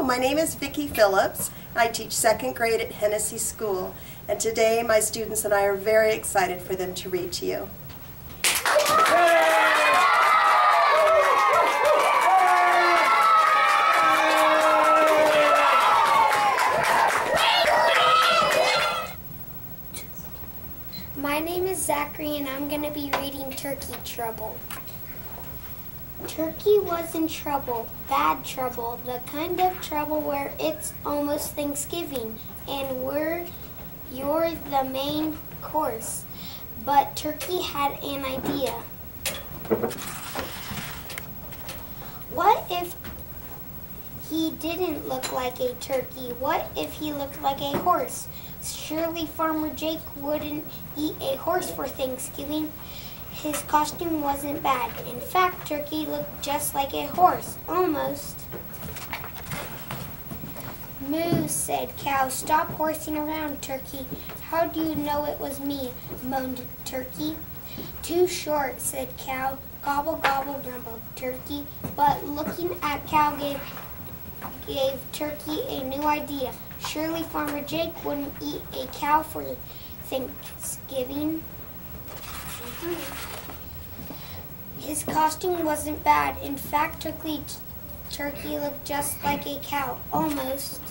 my name is Vickie Phillips. I teach second grade at Hennessy School, and today my students and I are very excited for them to read to you. My name is Zachary and I'm going to be reading Turkey Trouble. Turkey was in trouble, bad trouble, the kind of trouble where it's almost Thanksgiving and you're the main course. But Turkey had an idea. What if he didn't look like a turkey? What if he looked like a horse? Surely Farmer Jake wouldn't eat a horse for Thanksgiving. His costume wasn't bad. In fact, Turkey looked just like a horse, almost. Moo, said Cow. Stop horsing around, Turkey. How do you know it was me? Moaned Turkey. Too short, said Cow. Gobble, gobble, grumbled Turkey. But looking at Cow gave Turkey a new idea. Surely Farmer Jake wouldn't eat a cow for Thanksgiving. His costume wasn't bad. In fact, Turkey looked just like a cow, almost.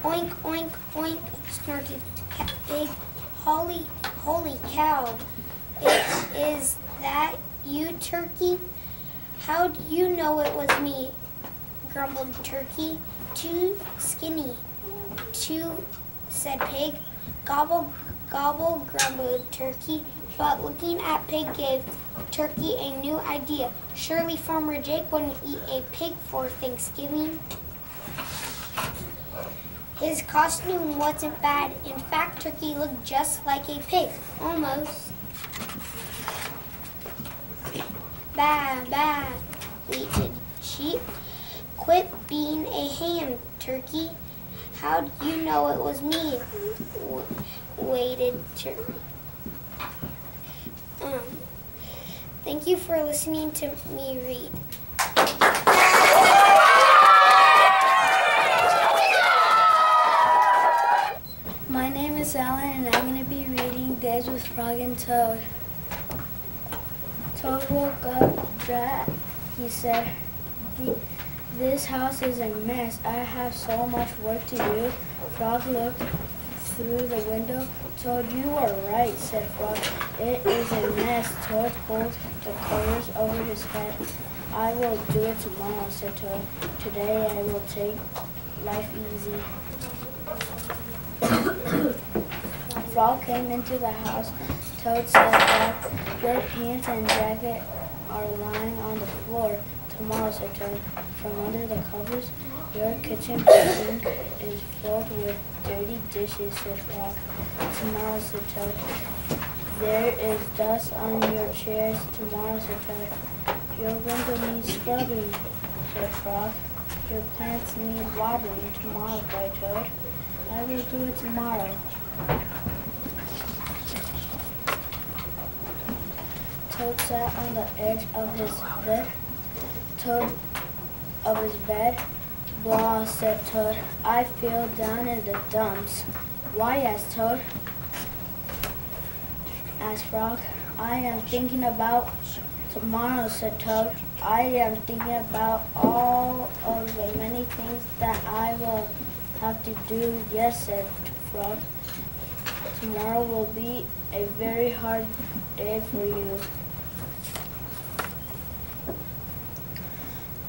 Oink, oink, oink, snorted Pig. Holy cow, is that you, Turkey? How do you know it was me? Grumbled Turkey. Too skinny. Too, said Pig. Gobble, gobble, grumbled Turkey. But looking at Pig gave Turkey a new idea. Surely Farmer Jake wouldn't eat a pig for Thanksgiving. His costume wasn't bad. In fact, Turkey looked just like a pig, almost. Baa, baa, bleated Sheep. Quit being a ham, Turkey. How do you know it was me? Waited Turkey. Thank you for listening to me read. My name is Alan and I'm going to be reading Days with Frog and Toad. Toad woke up, Drat, he said, this house is a mess. I have so much work to do. Frog looked through the window. Toad, you are right, said Frog. It is a mess. Toad pulled the covers over his head. I will do it tomorrow, said Toad. Today I will take life easy. Frog came into the house. Toad said that your pants and jacket are lying on the floor. Tomorrow, said Toad. From under the covers, your kitchen sink is filled with dirty dishes, said Frog. Tomorrow, said Toad. There is dust on your chairs. Tomorrow, said Toad. You're going to need scrubbing, said Frog. Your plants need watering. Tomorrow, cried Toad. I will do it tomorrow. Toad sat on the edge of his bed. Blah, said Toad. I feel down in the dumps. Why? asked Toad. Asked Frog. I am thinking about tomorrow, said Toad. I am thinking about all of the many things that I will have to do. Yes, said Frog. Tomorrow will be a very hard day for you.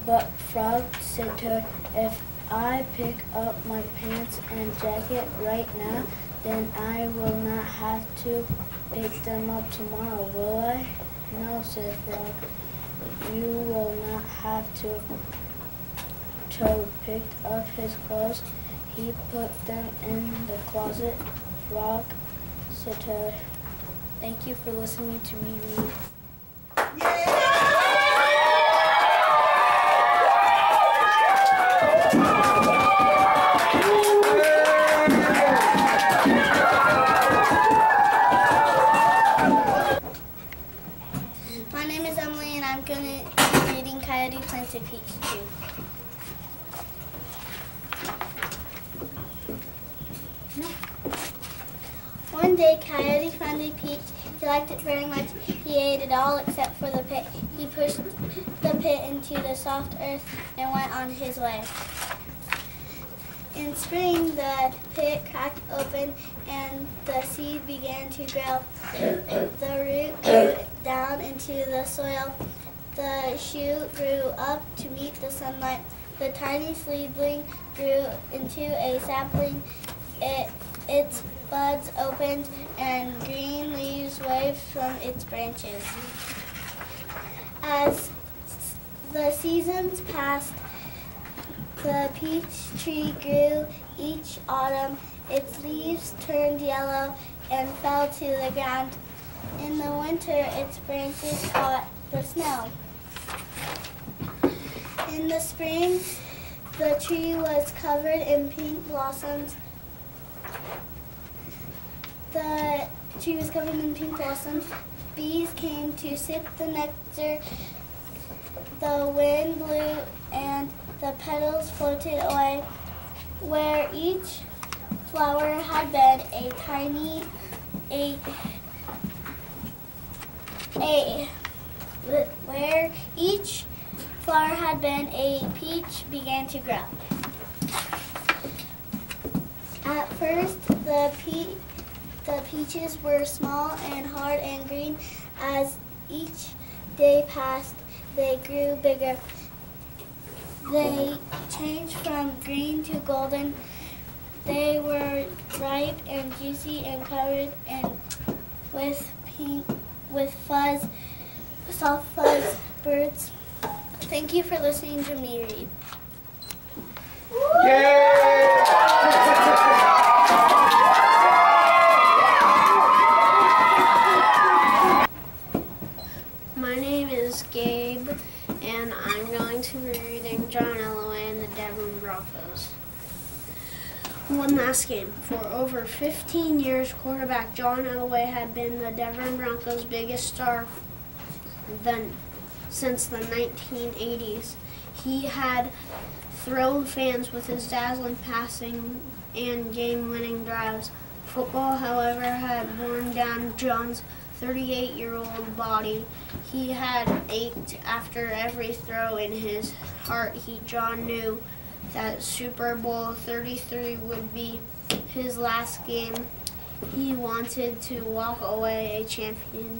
But Frog, said Toad, if I pick up my pants and jacket right now, then I will not have to pick them up tomorrow, will I? No, said Frog. You will not have to. Toad picked up his clothes. He put them in the closet. Frog, said Toad. Thank you for listening to me read. My name is Emily and I'm going to be reading Coyote Plains a peach tree. One day, Coyote found a peach. He liked it very much. He ate it all except for the pit. He pushed the pit into the soft earth and went on his way. In spring, the pit cracked open and the seed began to grow. The root grew down into the soil. The shoot grew up to meet the sunlight. The tiny seedling grew into a sapling. Its buds opened and green leaves waved from its branches. As the seasons passed, the peach tree grew each autumn. Its leaves turned yellow and fell to the ground. In the winter, its branches caught the snow. In the spring, the tree was covered in pink blossoms. The tree was covered in pink blossoms. Bees came to sip the nectar. The wind blew and the petals floated away. Where each flower had been a tiny, where each flower had been, a peach began to grow. At first, the peaches were small and hard and green. As each day passed, they grew bigger. They changed from green to golden. They were ripe and juicy and covered with soft fuzz birds. Thank you for listening to me read. My name is Gabe, and I'm going to be reading John Elway and the Denver Broncos. One last game. For over 15 years, quarterback John Elway had been the Denver Broncos' biggest star since the 1980s. He had thrilled fans with his dazzling passing and game-winning drives. Football, however, had worn down John's 38-year-old body. He had ached after every throw. In his heart, John knew that Super Bowl 33 would be his last game. He wanted to walk away a champion.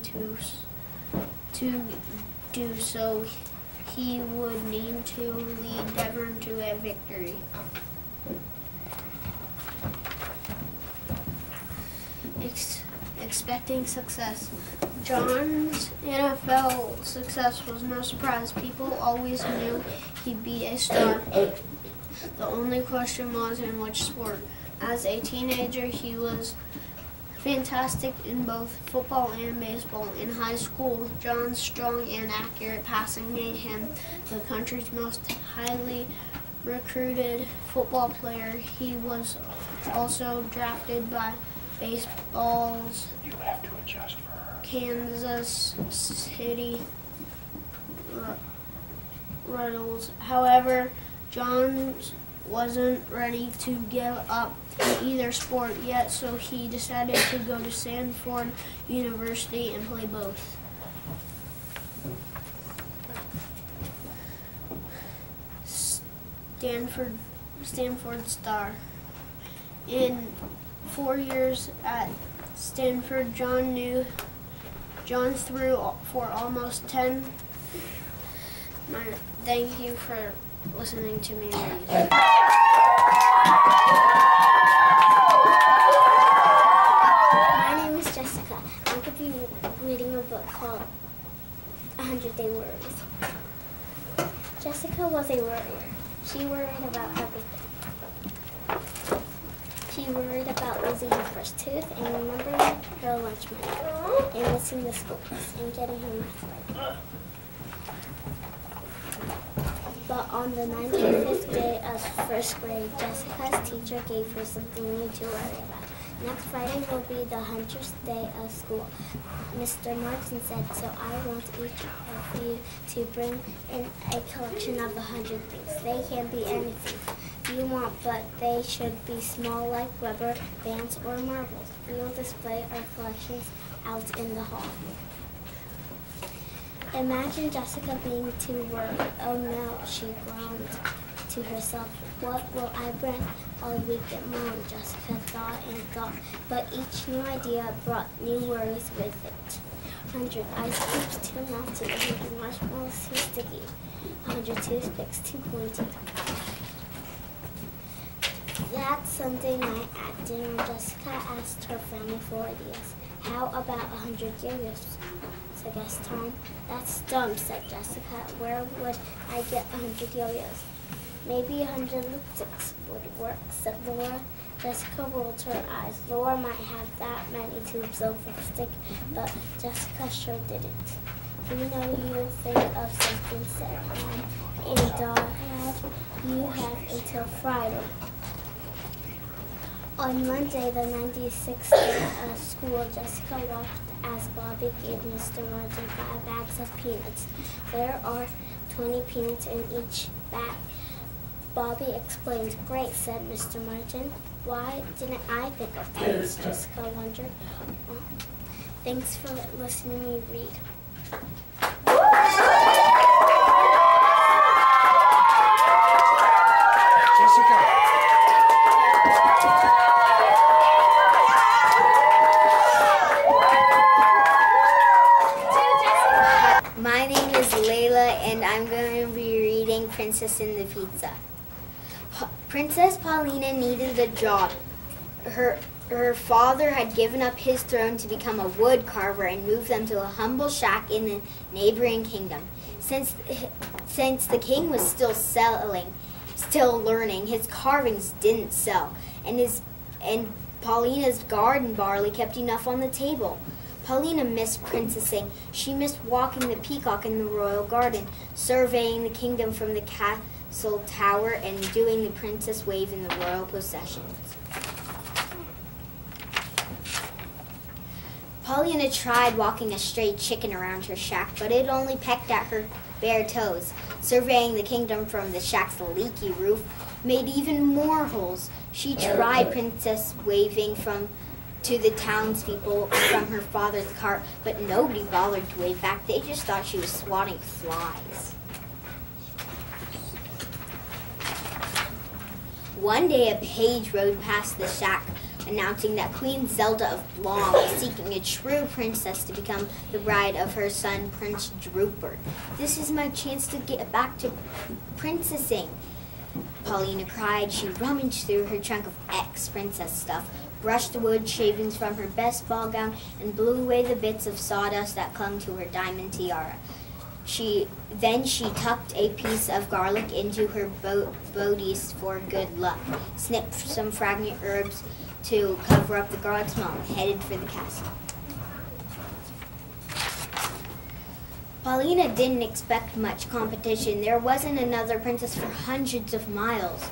To do so, he would need to lead Denver to a victory. Expecting success. John's NFL success was no surprise. People always knew he'd be a star. The only question was in which sport. As a teenager, he was fantastic in both football and baseball. In high school, John's strong and accurate passing made him the country's most highly recruited football player. He was also drafted by baseball's Kansas City Royals. However, John wasn't ready to give up either sport yet, so he decided to go to Stanford University and play both. Stanford star. In 4 years at Stanford, John threw for almost 10. Thank you for listening to me read. My name is Jessica. I'm going to be reading a book called 100 Day Worries. Jessica was a worrier. She worried about everything. She worried about losing her first tooth and remembering her lunch money and missing the school bus and getting her math right. But on the 95th day of first grade, Jessica's teacher gave her something new to worry about. Next Friday will be the 100th day of school. Mr. Martin said, so I want each of you to bring in a collection of 100 things. They can be anything you want, but they should be small like rubber bands or marbles. We will display our collections out in the hall. Imagine Jessica being too worried. Oh no, she groaned to herself. What will I bring all week at Mom? Jessica thought and thought, but each new idea brought new worries with it. 100 ice cubes too melty, 100 marshmallows too sticky, 100 toothpicks too pointy. That Sunday night at dinner, Jessica asked her family for ideas. How about 100 yo-yos? Suggested Tom. That's dumb, said Jessica. Where would I get 100 yo-yos? Maybe 100 lipsticks would work, said Laura. Jessica rolled her eyes. Laura might have that many tubes of lipstick, but Jessica sure didn't. You know you'll think of something, said Mom. And Dad, you have until Friday. On Monday, the 96th day of school, Jessica watched as Bobby gave Mr. Martin 5 bags of peanuts. There are 20 peanuts in each bag. Bobby explained. Great, said Mr. Martin. Why didn't I think of this? Jessica wondered. Thanks for listening to me read. Jessica. My name is Layla, and I'm going to be reading Princess and the Pizza. Princess Paulina needed a job. Her father had given up his throne to become a wood carver and moved them to a humble shack in the neighboring kingdom. Since the king was still learning, his carvings didn't sell, and Paulina's garden barley kept enough on the table. Paulina missed princessing. She missed walking the peacock in the royal garden, surveying the kingdom from the castle tower, and doing the princess wave in the royal processions. Paulina tried walking a stray chicken around her shack, but it only pecked at her bare toes. Surveying the kingdom from the shack's leaky roof made even more holes. She tried princess waving to the townspeople from her father's cart, but nobody bothered to wave back. They just thought she was swatting flies. One day a page rode past the shack, announcing that Queen Zelda of Blom was seeking a true princess to become the bride of her son, Prince Drupert. This is my chance to get back to princessing, Paulina cried. She rummaged through her trunk of ex-princess stuff, brushed the wood shavings from her best ball gown, and blew away the bits of sawdust that clung to her diamond tiara. Then she tucked a piece of garlic into her bodice for good luck, snipped some fragrant herbs to cover up the garlic smell, and headed for the castle. Paulina didn't expect much competition. There wasn't another princess for hundreds of miles.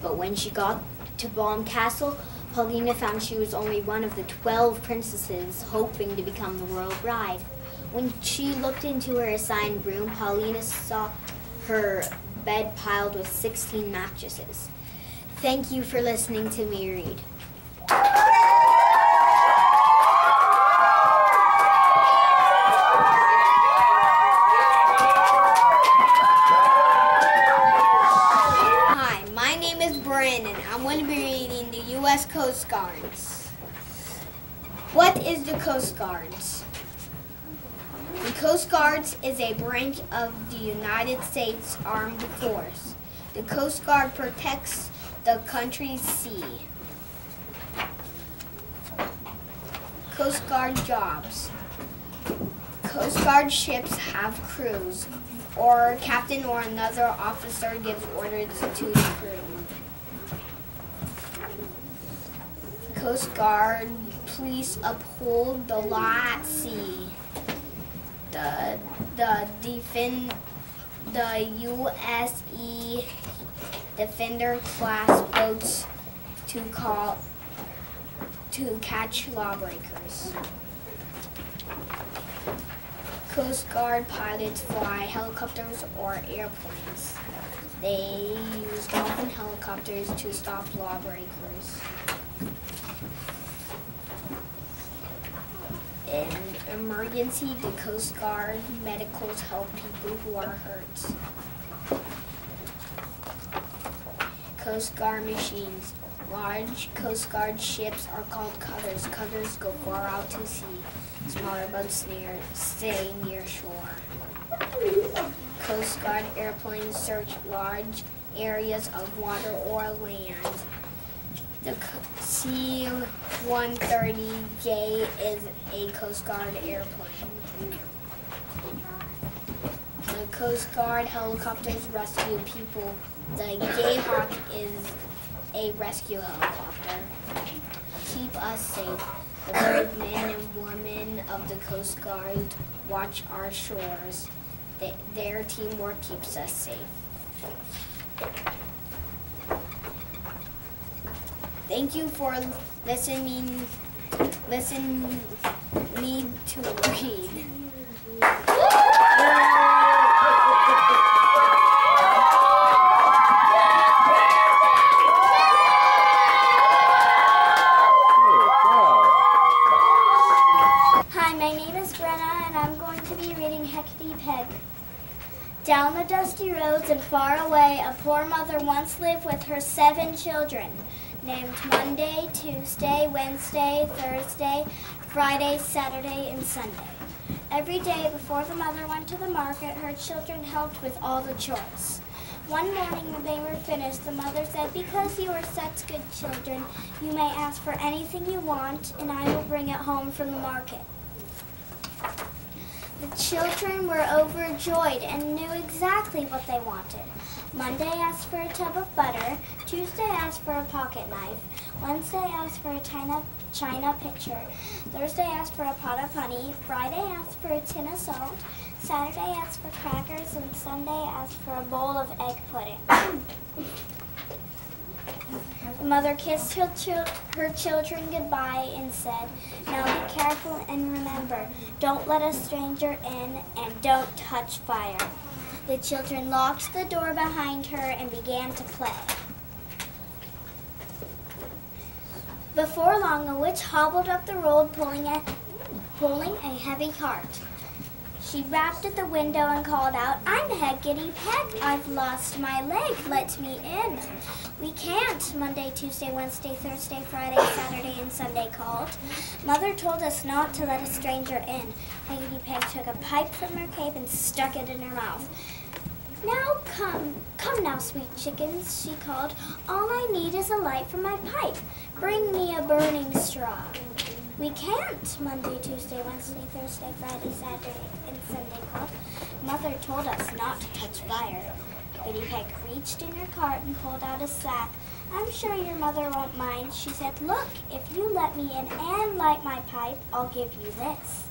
But when she got to Blom Castle, Paulina found she was only one of the 12 princesses hoping to become the royal bride. When she looked into her assigned room, Paulina saw her bed piled with 16 mattresses. Thank you for listening to me read. Hi, my name is Brandon. I'm going to be reading the U.S. Coast Guards. What is the Coast Guards? The Coast Guards is a branch of the United States Armed Force. The Coast Guard protects the country's sea. Coast Guard jobs. Coast Guard ships have crews, or a captain or another officer gives orders to the crew. Coast Guard police uphold the law at sea. The USE Defender class boats to to catch lawbreakers. Coast Guard pilots fly helicopters or airplanes. They use dolphin helicopters to stop lawbreakers. In emergency, the Coast Guard medicals help people who are hurt. Coast Guard machines. Large Coast Guard ships are called cutters. Cutters go far out to sea. Smaller boats stay near shore. Coast Guard airplanes search large areas of water or land. The C-130J is a Coast Guard airplane. The Coast Guard helicopters rescue people. The Jayhawk is a rescue helicopter. Keep us safe. The brave men and women of the Coast Guard watch our shores. Their teamwork keeps us safe. Thank you for listening me to read. Hi, my name is Brenna, and I'm going to be reading Hecate Peg. Down the dusty roads and far away, a poor mother once lived with her 7 children, named Monday, Tuesday, Wednesday, Thursday, Friday, Saturday, and Sunday. Every day before the mother went to the market, her children helped with all the chores. One morning when they were finished, the mother said, "Because you are such good children, you may ask for anything you want, and I will bring it home from the market." The children were overjoyed and knew exactly what they wanted. Monday asked for a tub of butter, Tuesday asked for a pocket knife, Wednesday asked for a china pitcher, Thursday asked for a pot of honey, Friday asked for a tin of salt, Saturday asked for crackers, and Sunday asked for a bowl of egg pudding. The mother kissed her children goodbye and said, "Now be careful and remember, don't let a stranger in and don't touch fire." The children locked the door behind her and began to play. Before long, a witch hobbled up the road pulling a heavy cart. She rapped at the window and called out, "I'm Hecate Peg. I've lost my leg. Let me in." "We can't," Monday, Tuesday, Wednesday, Thursday, Friday, Saturday, and Sunday called. "Mother told us not to let a stranger in." Hecate Peg took a pipe from her cape and stuck it in her mouth. "Now come now, sweet chickens," she called. "All I need is a light for my pipe. Bring me a burning straw." "We can't," Monday, Tuesday, Wednesday, Thursday, Friday, Saturday, and Sunday called. "Mother told us not to touch fire." Hecate Peg reached in her cart and pulled out a sack. "I'm sure your mother won't mind," she said. "Look, if you let me in and light my pipe, I'll give you this."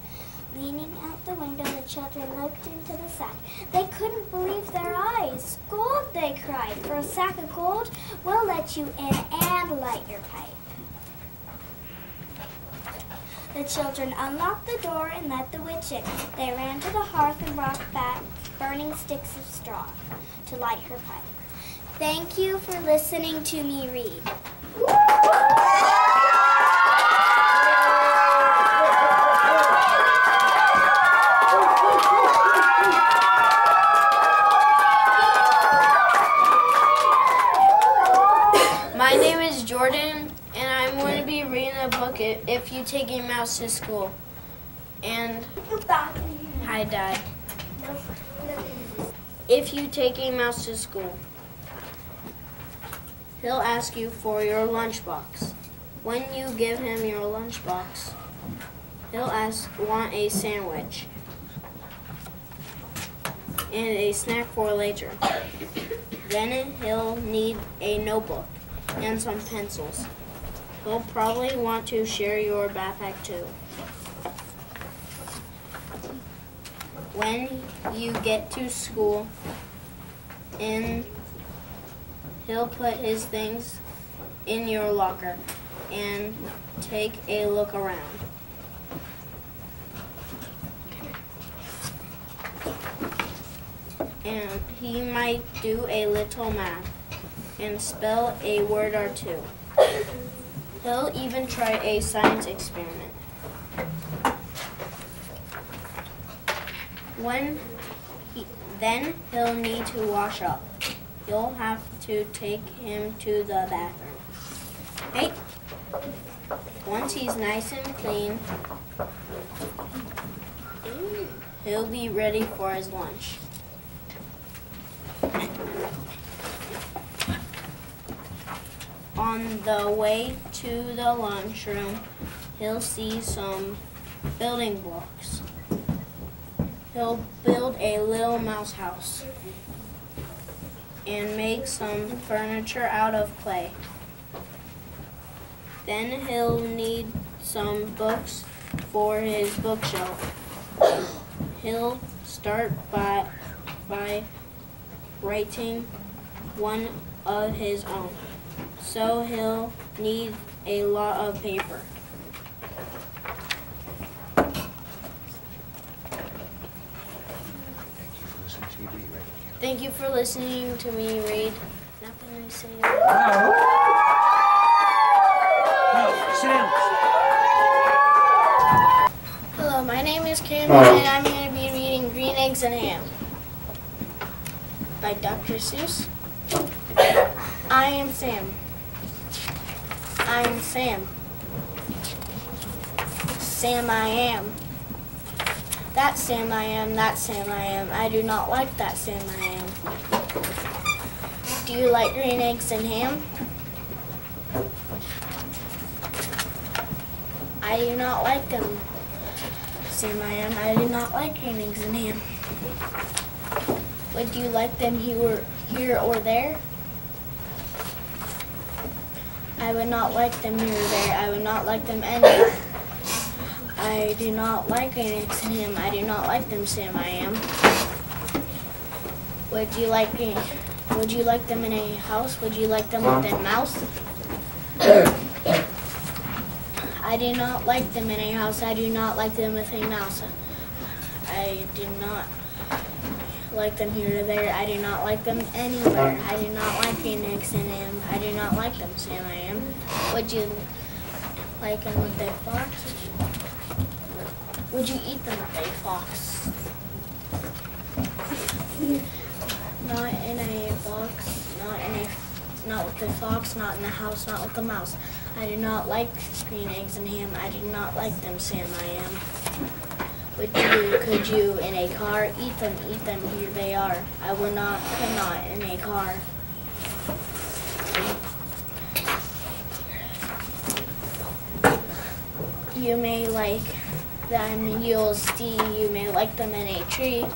Leaning out the window, the children looked into the sack. They couldn't believe their eyes. "Gold," they cried. "For a sack of gold, we'll let you in and light your pipe." The children unlocked the door and let the witch in. They ran to the hearth and brought back burning sticks of straw to light her pipe. Thank you for listening to me read. My name is Jordan, and I'm going to be reading a book, If You Take a Mouse to School. And hi, Dad. If you take a mouse to school, he'll ask you for your lunchbox. When you give him your lunchbox, he'll want a sandwich and a snack for later. Then he'll need a notebook and some pencils. He'll probably want to share your backpack too. When you get to school, he'll put his things in your locker. and take a look around. And he might do a little math and spell a word or two. He'll even try a science experiment. Then he'll need to wash up. You'll have to take him to the bathroom. Hey, once he's nice and clean, he'll be ready for his lunch. On the way to the lunchroom, he'll see some building blocks. He'll build a little mouse house and make some furniture out of clay. Then he'll need some books for his bookshelf. He'll start by writing one of his own. So he'll need a lot of paper. Thank you for listening to me read. Now can I say Sit down. Hello, my name is Campbell, and I'm going to be reading Green Eggs and Ham by Dr. Seuss. I am Sam. I am Sam. Sam I am. That Sam I am, that Sam I am. I do not like that Sam I am. Do you like green eggs and ham? I do not like them. Sam I am. I do not like green eggs and ham. Would you like them here or there? I would not like them here or there. I would not like them anywhere. I do not like green eggs and ham. I do not like them, Sam I am. Would you like them in a house? Would you like them with a mouse? I do not like them in a house. I do not like them with a mouse. I do not like them here or there. I do not like them anywhere. I do not like green eggs and ham. I do not like them, Sam I am. Would you like them with a fox? Would you eat them with a fox? Not in a box, not with the fox, not in the house, not with the mouse. I do not like green eggs and ham. I do not like them, Sam I am. Could you in a car eat them, here they are. I could not in a car. You may like them, you'll see, you may like them in a tree.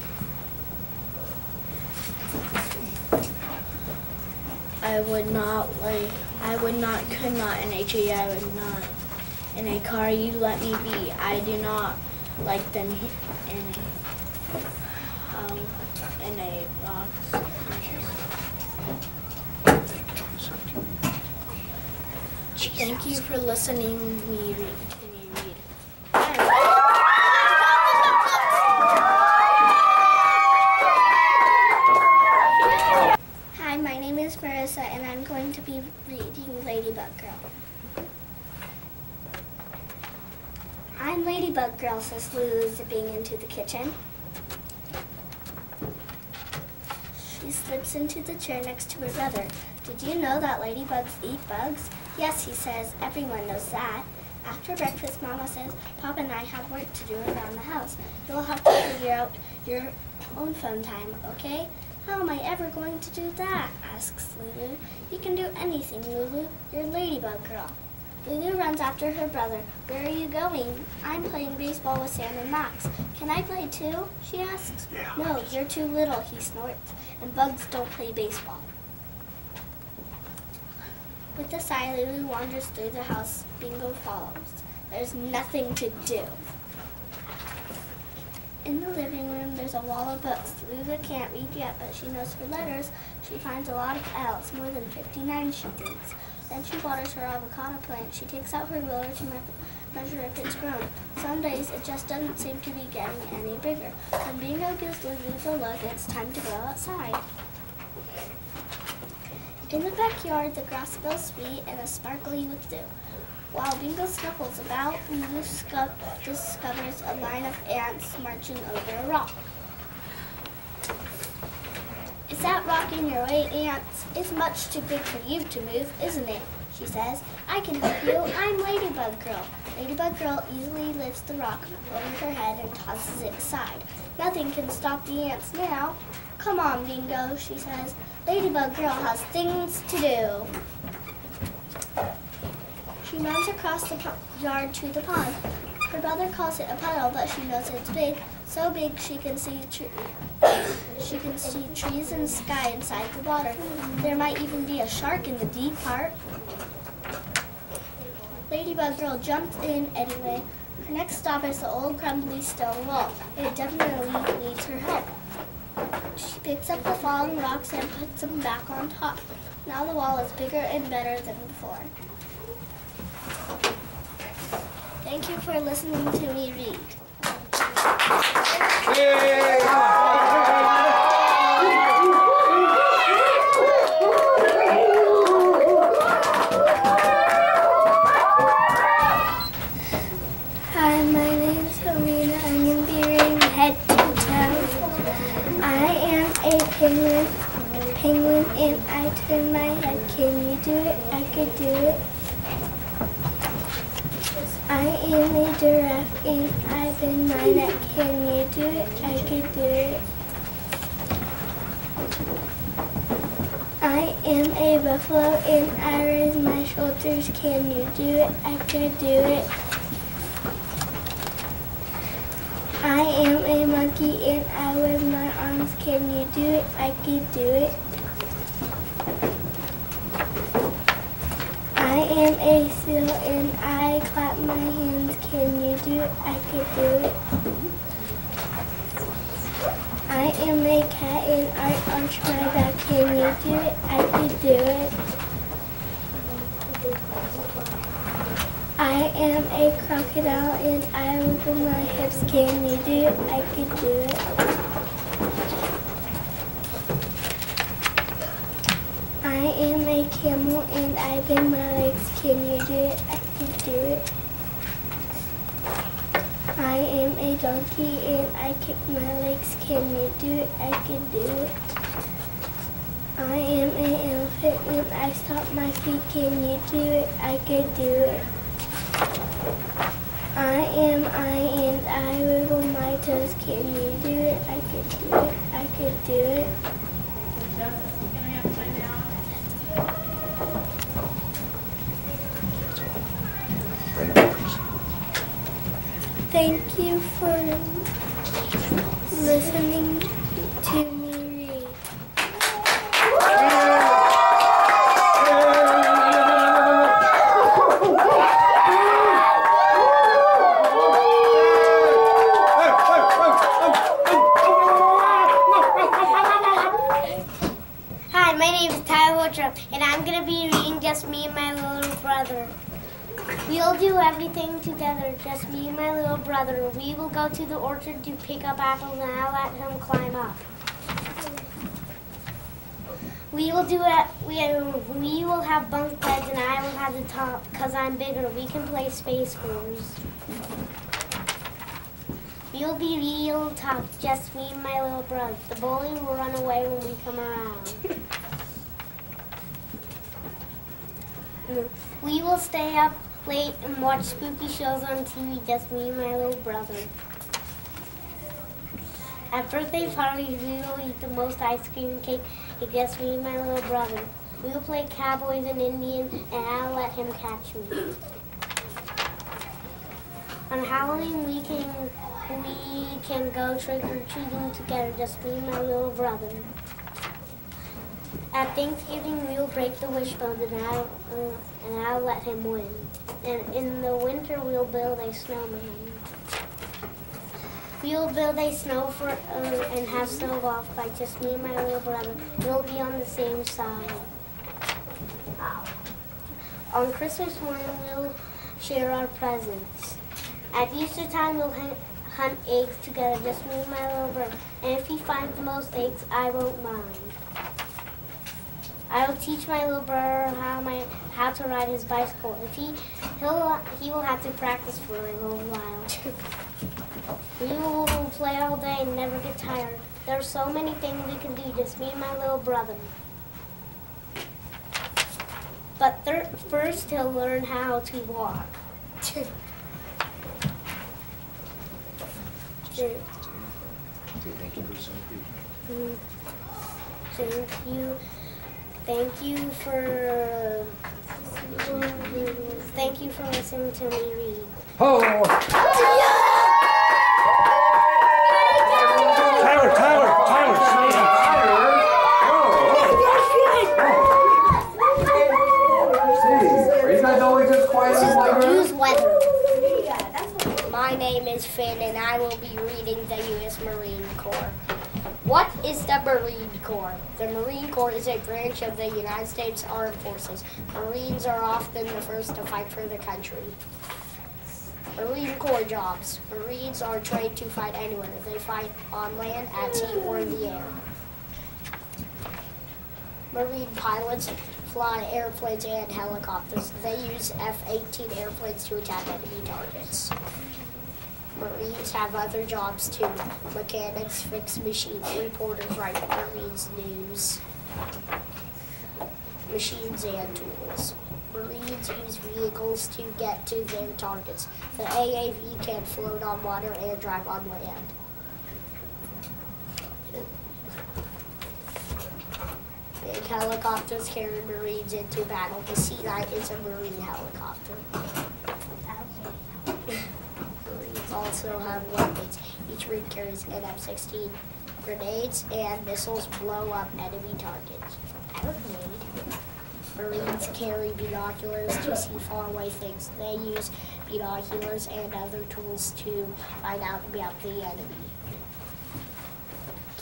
Could not in a tree. I would not in a car. You let me be. I do not like them in a box. Thank you for listening to me read. Hi, my name is Marissa, and I'm going to be reading Ladybug Girl. I'm Ladybug Girl, says Lulu, zipping into the kitchen. She slips into the chair next to her brother. Did you know that ladybugs eat bugs? Yes, he says. Everyone knows that. After breakfast, Mama says, Papa and I have work to do around the house. You'll have to figure out your own fun time, okay? How am I ever going to do that? Asks Lulu. You can do anything, Lulu. You're Ladybug Girl. Lulu runs after her brother. Where are you going? I'm playing baseball with Sam and Max. Can I play too? She asks. Yeah. No, you're too little, he snorts. And bugs don't play baseball. With a sigh, Lulu wanders through the house. Bingo follows. There's nothing to do. In the living room, there's a wall of books. Lulu can't read yet, but she knows her letters. She finds a lot of L's, more than 59, she thinks. Then she waters her avocado plant. She takes out her ruler to measure if it's grown. Some days it just doesn't seem to be getting any bigger. When Bingo gives Lulu a look, it's time to go outside. In the backyard, the grass smells sweet and is sparkly with dew. While Bingo snuffles about, Lulu discovers a line of ants marching over a rock. "Is that rock in your way, ants? It's much too big for you to move, isn't it?" she says. "I can help you. I'm Ladybug Girl." Ladybug Girl easily lifts the rock over her head and tosses it aside. "Nothing can stop the ants now. Come on, Bingo," she says. "Ladybug Girl has things to do." She runs across the yard to the pond. Her brother calls it a puddle, but she knows it's big, so big she can see trees and sky inside the water. There might even be a shark in the deep part. Ladybug Girl jumps in anyway. Her next stop is the old crumbly stone wall. It definitely needs her help. She picks up the fallen rocks and puts them back on top. Now the wall is bigger and better than before. Thank you for listening to me read. Hi, my name's Helena. I'm going to be reading Head to Toe. I am a penguin and I turn my head. Can you do it? I could do it. I am a giraffe and I bend my neck. Can you do it? I could do it. I am a buffalo and I raise my shoulders. Can you do it? I could do it. I am a monkey and I wave my arms. Can you do it? I could do it. I am a seal and I clap my hands. Can you do it? I could do it. I am a cat and I arch my back. Can you do it? I could do it. I am a crocodile and I wiggle my hips. Can you do it? I could do it. I am a camel and I bend my legs. Can you do it? I could do it. I am a donkey and I kick my legs. Can you do it? I could do it. I am an elephant and I stomp my feet. Can you do it? I could do it. I am and I wiggle my toes. Can you do it? I could do it. I could do it. Thank you for listening to me read. Hi, my name is Tyler Woodruff, and I'm going to be reading Just Me and My Little Brother. We'll do everything together, just me and my little brother. We will go to the orchard to pick up apples, and I'll let him climb up. We will do it. We will have bunk beds, and I will have the top, because I'm bigger. We can play Space Wars. We'll be real tough, just me and my little brother. The bully will run away when we come around. We will stay up late and watch spooky shows on TV, just me and my little brother. At birthday parties, we will eat the most ice cream and cake, just me and my little brother. We will play cowboys and Indians, and I'll let him catch me. On Halloween, we can go trick-or-treating together, just me and my little brother. At Thanksgiving, we will break the wishbone, and I'll let him win. And in the winter, we'll build a snowman. We'll build a snow fort and have snowball fight, just me and my little brother. We'll be on the same side. On Christmas morning, we'll share our presents. At Easter time, we'll hunt eggs together, just me and my little brother. And if he finds the most eggs, I won't mind. I'll teach my little brother how to ride his bicycle. He will have to practice for a little while. We will play all day and never get tired. There are so many things we can do, just me and my little brother. But first he'll learn how to walk. Thank you for listening to me read. Oh! Tyler, Are you guys always as quiet as like Use weather. My name is Finn, and I will be reading the U.S. Marine Corps. What is the Marine Corps? The Marine Corps is a branch of the United States Armed Forces. Marines are often the first to fight for the country. Marine Corps jobs. Marines are trained to fight anywhere. They fight on land, at sea, or in the air. Marine pilots fly airplanes and helicopters. They use F-18 airplanes to attack enemy targets. Marines have other jobs too. Mechanics fix machines. Reporters write Marines news. Machines and tools. Marines use vehicles to get to their targets. The AAV can float on water and drive on land. Big helicopters carry Marines into battle. The C-9 is a Marine helicopter. Marines also have weapons. Each Marine carries an F-16. Grenades and missiles blow up enemy targets. Marines carry binoculars to see faraway things. They use binoculars and other tools to find out about the enemy.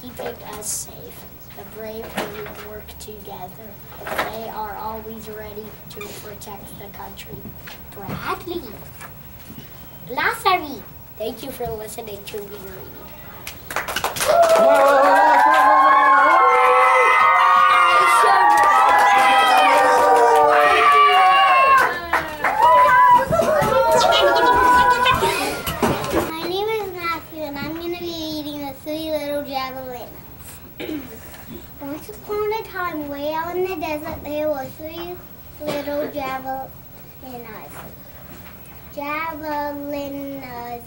Keeping us safe. The brave Marines work together. They are always ready to protect the country. Bradley. Glossary. Thank you for listening to me read. My name is Matthew, and I'm going to be eating the 3 little javelinas. Once upon a time, way out in the desert, there were 3 little javelinas. Javelinas,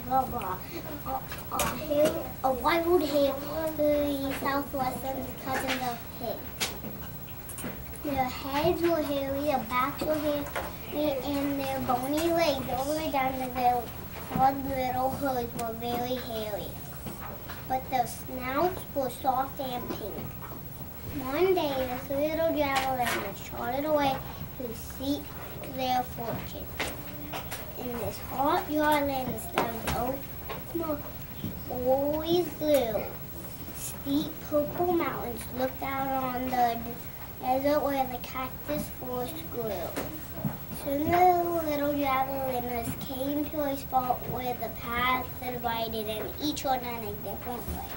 blah, blah. A wild hare, the southwestern cousins of hare. Their heads were hairy, their backs were hairy, and their bony legs all the way down to their odd little hoods were very hairy. But their snouts were soft and pink. One day, the 3 little javelinas trotted away to seek their fortune. In this hot dry land instead of always blue, steep purple mountains looked out on the desert where the cactus forest grew. Soon the little javelinas came to a spot where the paths divided and each one in a different way.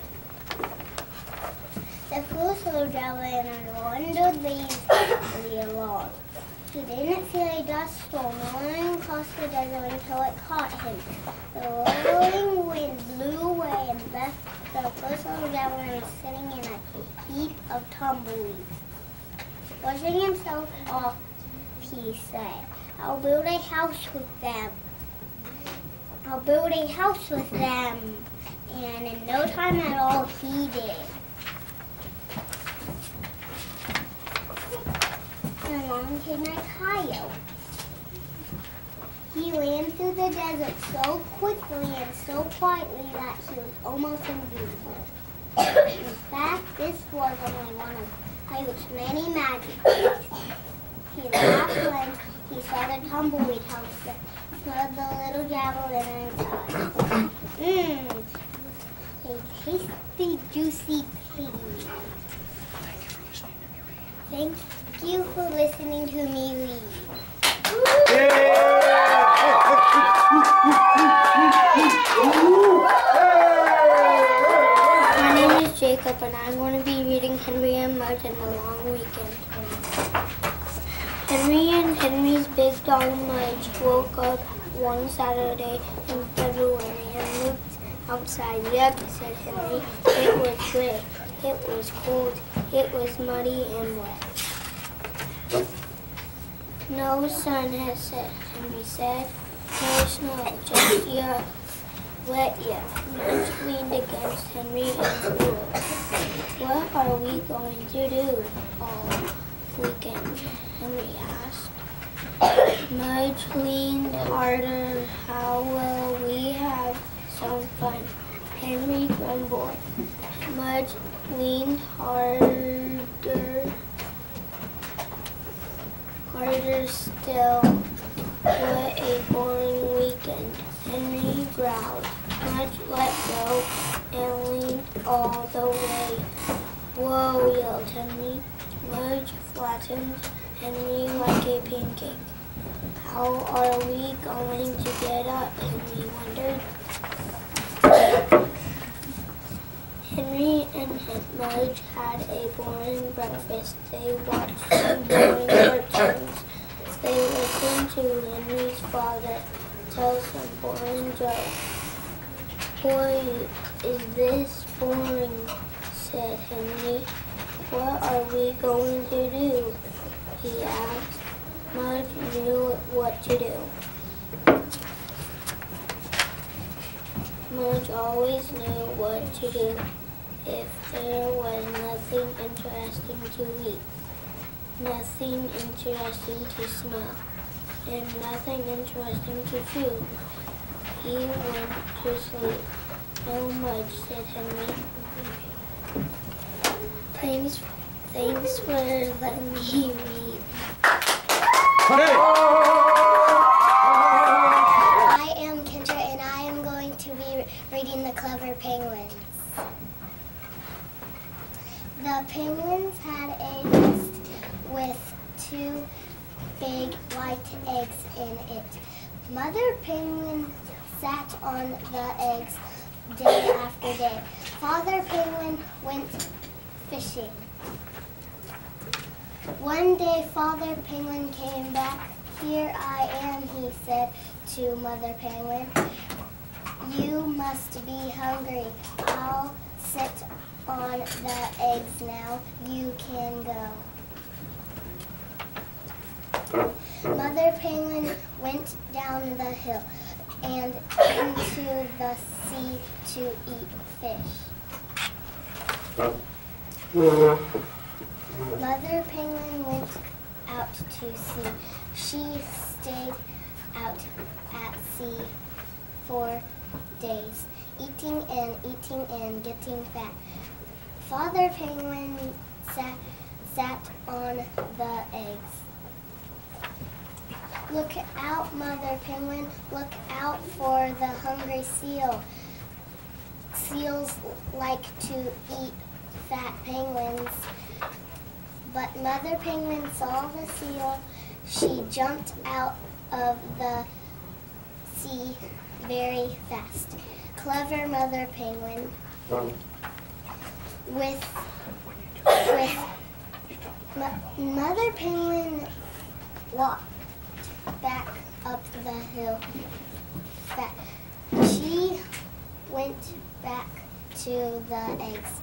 The first little javelina wandered lazily along. He didn't see a dust storm rolling across the desert until it caught him. The whirling wind blew away and left the first little javelina sitting in a heap of tumbleweeds. Brushing himself off, he said, I'll build a house with them. I'll build a house with them. And in no time at all, he did. Along came a coyote. He ran through the desert so quickly and so quietly that he was almost invisible. In fact, this was only one of Coyote's many magic tricks. He laughed when he saw the tumbleweed house that smelled the little javelina inside. A tasty, juicy pig. Thank you for listening to me read. My name is Jacob, and I'm going to be reading Henry and Mudge and the Long Weekend. Henry and Henry's big dog Mudge woke up one Saturday in February and looked outside. Yep, said Henry. It was gray. It was cold. It was muddy and wet. No sun, Henry said. No snow, just yuck. Wet yet. Mudge leaned against Henry and drooled. What are we going to do all weekend? Henry asked. Mudge leaned harder. How will we have some fun? Henry grumbled. Mudge leaned harder still. What a boring weekend. Henry growled. Mudge let go and leaned all the way. Whoa, yelled Henry. Mudge flattened Henry like a pancake. How are we going to get up? Henry wondered. Henry and Mudge had a boring breakfast. They watched some boring cartoons. They listened to Henry's father tell some boring jokes. Boy, is this boring, said Henry. What are we going to do? He asked. Mudge knew what to do. Mudge always knew what to do if there was nothing interesting to eat, nothing interesting to smell, and nothing interesting to chew. He went to sleep. No, Mudge, said Henry. Thanks for letting me read. I am Kendra, and I am going to be reading The Clever Penguins. The penguins had a nest with 2 big white eggs in it. Mother penguin sat on the eggs day after day. Father penguin went fishing. One day, Father penguin came back. Here I am, he said to Mother penguin. You must be hungry. I'll sit on the eggs now. You can go. Mother penguin went down the hill and into the sea to eat fish. Mother penguin went out to sea. She stayed out at sea for days, eating and getting fat. Father penguin sat on the eggs. Look out, Mother penguin. Look out for the hungry seal. Seals like to eat fat penguins. But Mother penguin saw the seal. She jumped out of the sea very fast. Clever Mother penguin. Mother penguin walked back up the hill. She went back to the eggs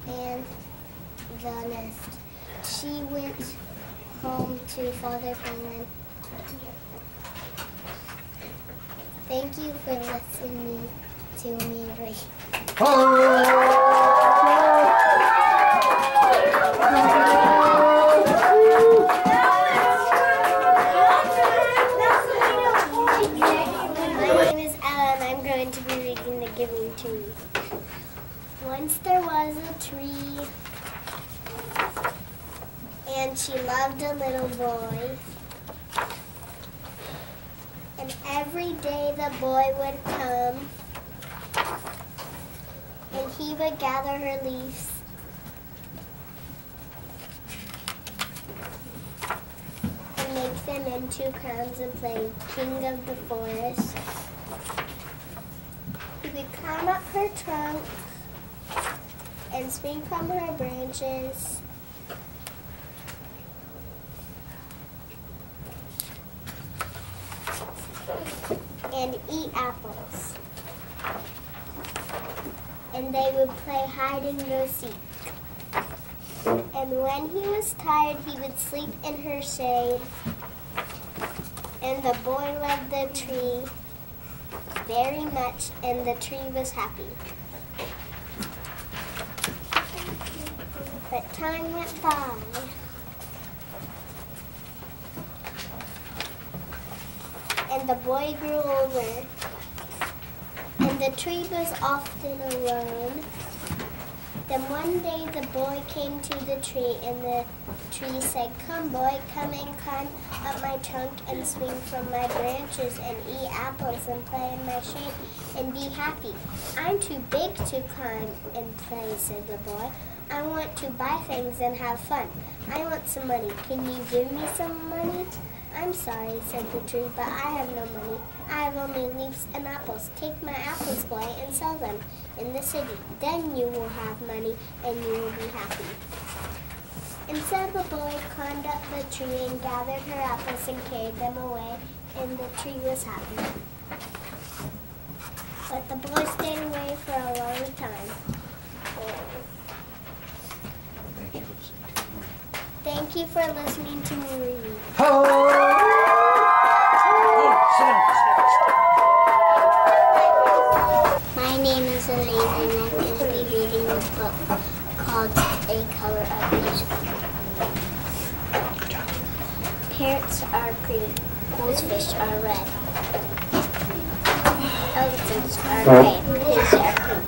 and the nest. She went home to Father penguin. Thank you for listening to me read. My name is Ella, and I'm going to be reading The Giving Tree. Once there was a tree, and she loved a little boy. And every day the boy would come, and he would gather her leaves make them into crowns and play king of the forest. He would climb up her trunk and swing from her branches. And eat apples. And they would play hide and go seek. And when he was tired, he would sleep in her shade. And the boy loved the tree very much, and the tree was happy. But time went by. And the boy grew older, and the tree was often alone. Then one day the boy came to the tree, and the tree said, "Come, boy, come and climb up my trunk and swing from my branches and eat apples and play in my shade and be happy." "I'm too big to climb and play," said the boy. "I want to buy things and have fun. I want some money. Can you give me some money?" "I'm sorry," said the tree, "but I have no money. I have only leaves and apples. Take my apples, boy, and sell them in the city. Then you will have money and you will be happy." And so the boy climbed up the tree and gathered her apples and carried them away, and the tree was happy. But the boy stayed away for a long time. Thank you for listening to me read. My name is Elaine, and I'm going to be reading this book called A Color of Music. Parrots are green, goldfish are red, elephants are gray, pigs are pink.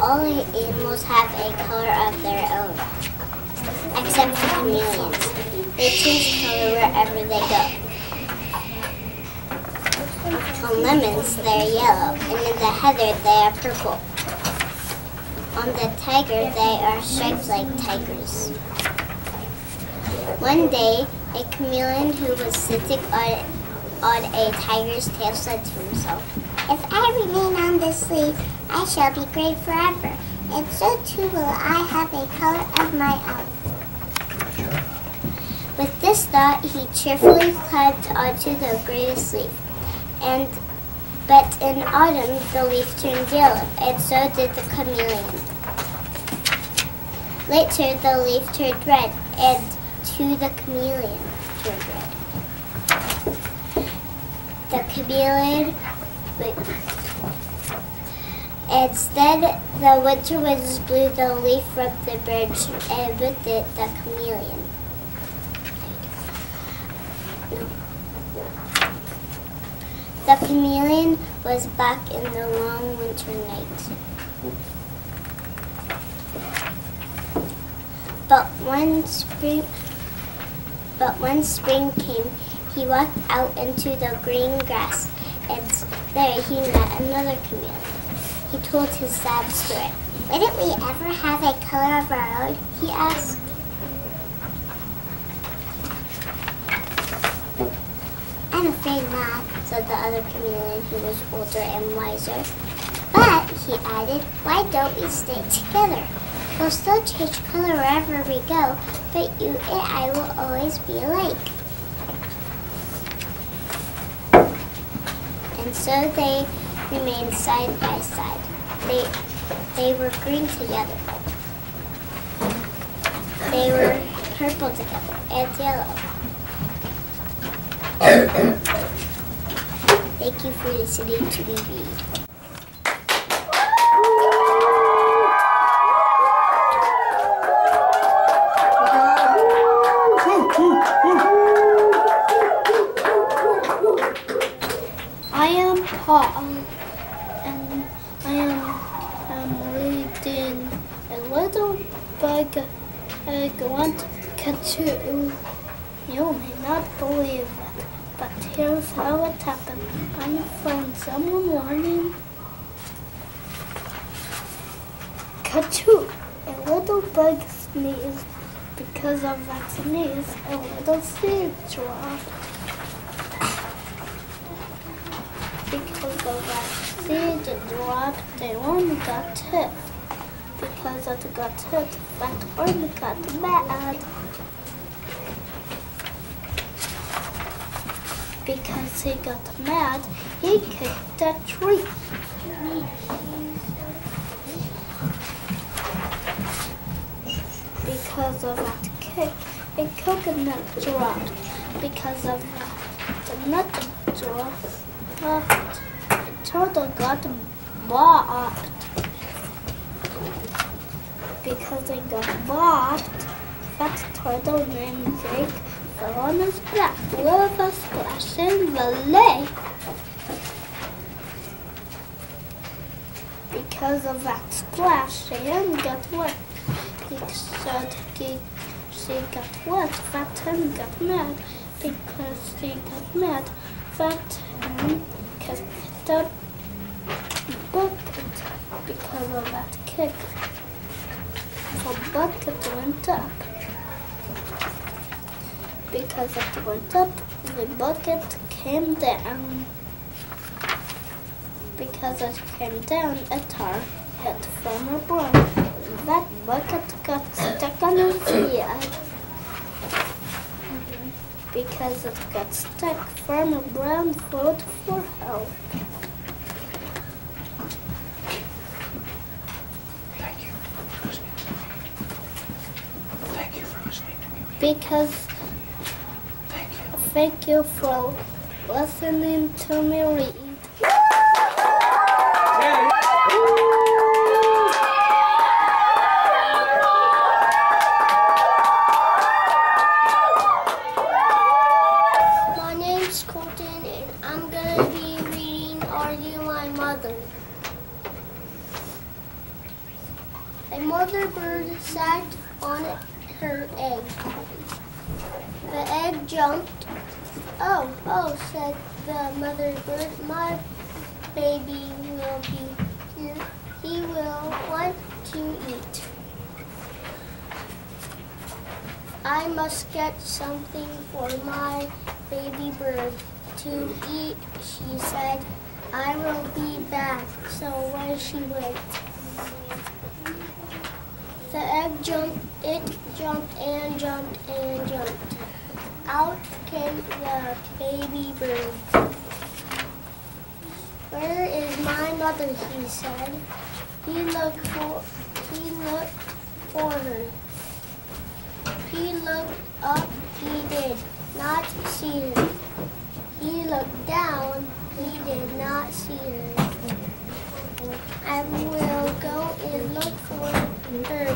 All animals have a color of their own, except for chameleons. They change color wherever they go. On lemons, they're yellow, and in the heather, they are purple. On the tiger, they are striped like tigers. One day, a chameleon who was sitting on a tiger's tail said to himself, "If I remain on this leaf, I shall be gray forever, and so too will I have a color of my own." With this thought, he cheerfully climbed onto the grayest leaf. But in autumn, the leaf turned yellow, and so did the chameleon. Later, the leaf turned red, and too the chameleon turned red. The chameleon, instead, the winter winds blew the leaf from the branch, and with it, the chameleon. The chameleon was back in the long winter night. But when spring came, he walked out into the green grass, and there he met another chameleon. He told his sad story. "Wouldn't we ever have a color of our own?" he asked. "I'm afraid not," said the other chameleon, who was older and wiser. "But," he added, "why don't we stay together? We'll still change color wherever we go, but you and I will always be alike." And so they remained side by side. They were green together. They were purple together and yellow. Thank you for listening to me read. I am Paul, and I am reading A Little Bug Went Cuckoo. You may not believe it, but here's how it happened. I found someone warning. Cuckoo! A little bug sneezed. Because of that sneeze, a little seed dropped. of that seed dropped, the one got hit. Because it got hit, that one got mad. Because he got mad, he kicked a tree. Because of that kick, a coconut dropped. Because of that, the nut dropped. The turtle got bopped. Because they got bopped, that turtle named Jake fell on his back with a splash in the lake. Because of that splash, Sam got wet. She got wet, that hen got mad. Because she got mad, that hen kicked a bucket. Because of that kick, the bucket went up. Because it went up, the bucket came down. Because it came down, a tar hit Farmer Brown. That bucket got stuck on his head. Because it got stuck, Farmer Brown called for help. Thank you for listening to me. Thank you for listening to me. Because thank you for listening to me read. My name's Colton and I'm going to be reading Are You My Mother? A mother bird sat on her egg. The egg jumped. Oh, said the mother bird, my baby will be here. He will want to eat. I must get something for my baby bird to eat, she said. I will be back. So away she went. The egg jumped, it jumped and jumped and jumped. Out came the baby bird. Where is my mother, he said. He looked for her. He looked up, he did not see her. He looked down, he did not see her. I will go and look for her,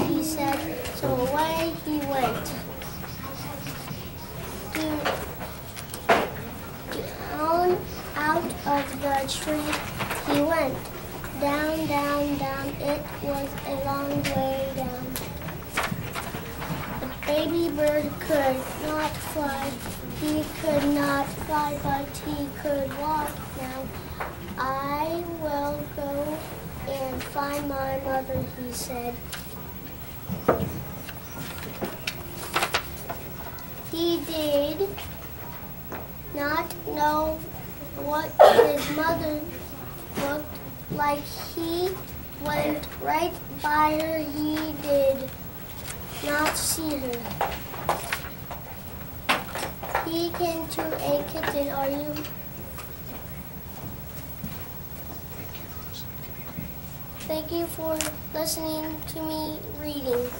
he said, so away he went. Down out of the tree he went. Down, down, down, it was a long way down. The baby bird could not fly. He could not fly, but he could walk now. I will go and find my mother, he said. He did not know what his mother looked like. He went right by her. He did not see her. He came to a kitten. Are you? Thank you for listening to me reading.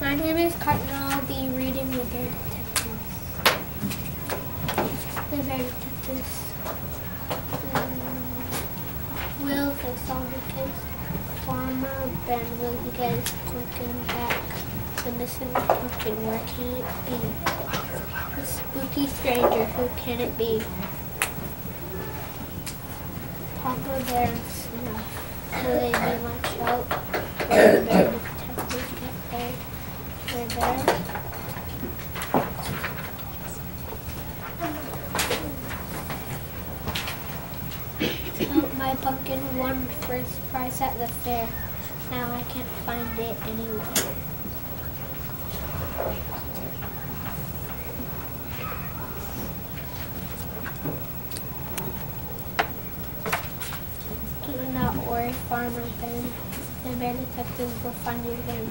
My name is Carton and I'll be reading The Bear Detectives. The Bear Detectives. Will fix all the case. Farmer Ben will get Pumpkin back. The missing pumpkin, where can it be? The spooky stranger, who can it be? Papa Bear snuff. Will they be much help? Will the Bear Detectives get there? They're there. My pumpkin won first prize at the fair. Now I can't find it anywhere. Do not worry, Farmer Ben. The bear detectives will find you again.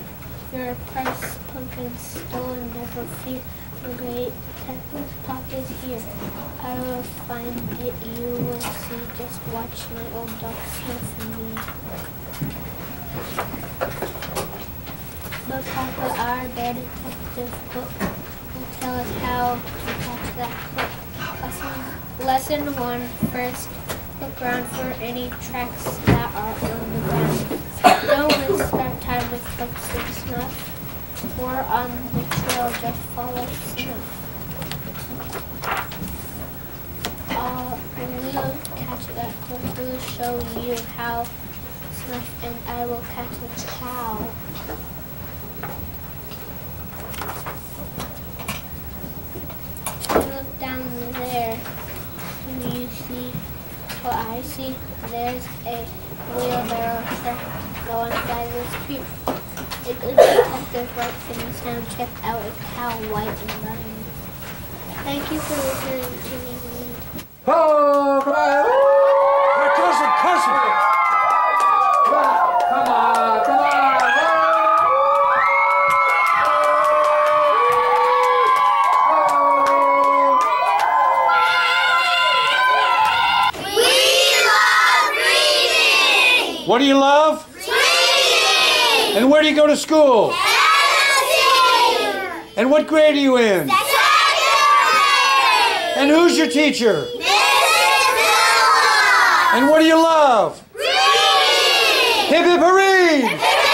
Your prize pumpkin stolen, never fear. The great detective's pop is here. I will find it, you will see. Just watch my old dog sniff me. But Papa, our bear detective book will tell us how to catch that hook. Lesson 1. First, look around for any tracks that are on the ground. Don't waste our time with hooks and snuff. We're on the trail, just follow snuff. We'll catch that hook. We'll show you how. Snuff and I will catch a cow. Look down there. Do you see what I see? There's a wheelbarrow truck going by the street. A good detective writes in his hand, check out a cow, white and brown. Thank you for listening to me read. Oh, come on! Hey, cousin! Come on! What do you love? Reading! And where do you go to school? Hennessy! And what grade are you in? Second grade! And who's your teacher? Mrs. Miller! And what do you love? Reading! Hip hip hooray! Hip hip hooray!